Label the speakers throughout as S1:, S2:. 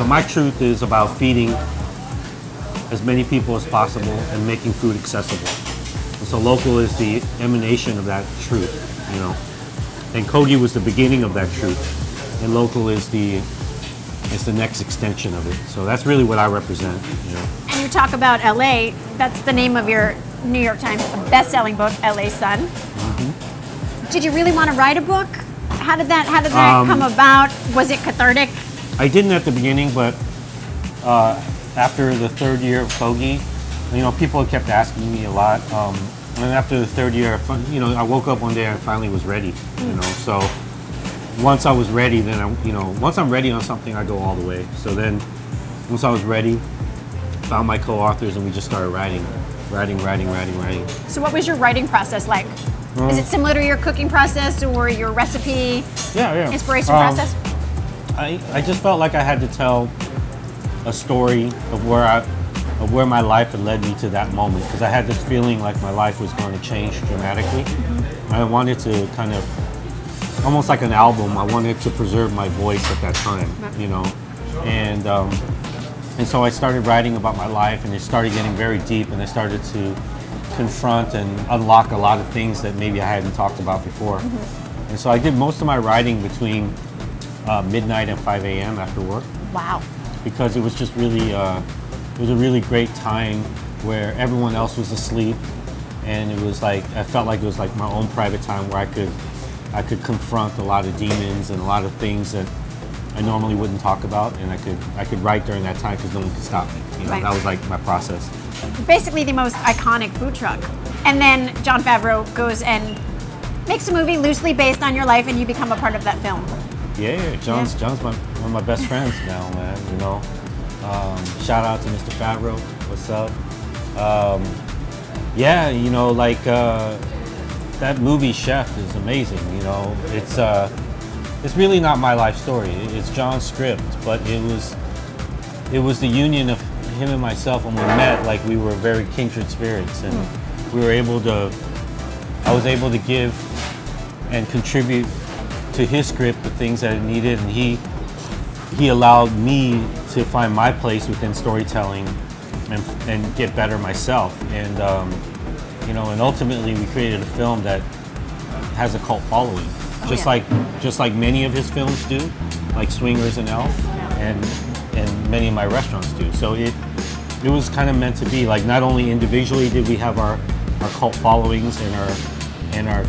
S1: So my truth is about feeding as many people as possible and making food accessible. And so local is the emanation of that truth, you know. And Kogi was the beginning of that truth, and local is the next extension of it. So that's really what I represent, you know.
S2: And you talk about LA. That's the name of your New York Times best-selling book, LA Son. Mm-hmm. Did you really want to write a book? How did that come about? Was it cathartic?
S1: I didn't at the beginning, but after the third year of Kogi, you know, people kept asking me a lot. And after the third year, you know, I woke up one day and I finally was ready. You know, so once I was ready, then once I'm ready on something, I go all the way. So then, once I was ready, found my co-authors and we just started writing.
S2: So what was your writing process like? Is it similar to your cooking process or your recipe inspiration process?
S1: I just felt like I had to tell a story of where my life had led me to that moment, because I had this feeling like my life was going to change dramatically. I wanted to kind of, almost like an album, I wanted to preserve my voice at that time, you know. And so I started writing about my life, and it started getting very deep, and I started to confront and unlock a lot of things that maybe I hadn't talked about before. And so I did most of my writing between midnight and 5 a.m. after work.
S2: Wow. Because
S1: it was just really, it was a really great time where everyone else was asleep, and it was like, I felt like it was like my own private time where I could confront a lot of demons and a lot of things that I normally wouldn't talk about, and I could write during that time because no one could stop me. You know, that was like my process.
S2: Basically the most iconic food truck. And then Jon Favreau goes and makes a movie loosely based on your life, and you become a part of that film.
S1: Yeah, Jon's one of my best friends now, man, you know. Shout out to Mr. Favreau, what's up? Yeah, you know, like that movie Chef is amazing, you know. It's really not my life story. It's Jon's script, but it was the union of him and myself when we met. Like, we were very kindred spirits, and we were able to. I was able to give and contribute to his script the things that it needed, and he allowed me to find my place within storytelling and get better myself. And you know, and ultimately we created a film that has a cult following. Just like many of his films do, like Swingers and Elf, and many of my restaurants do. So it was kind of meant to be. Like, not only individually did we have our cult followings and our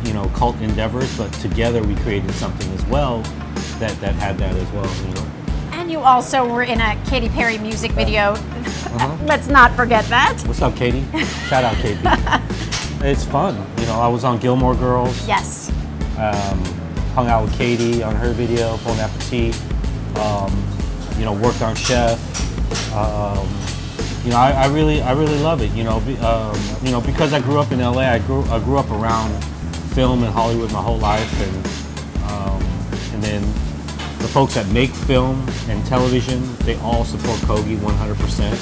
S1: you know, cult endeavors, but together we created something as well that had that as well, you know.
S2: And you also were in a Katy Perry music video. Let's not forget that.
S1: What's up, Katy? Shout out, Katy. It's fun, you know. I was on Gilmore Girls.
S2: Yes.
S1: Hung out with Katy on her video, Bon Appetit. You know, worked on Chef. You know, I really love it. You know, because I grew up in LA. I grew up around film and Hollywood my whole life, and then the folks that make film and television, they all support Kogi 100%.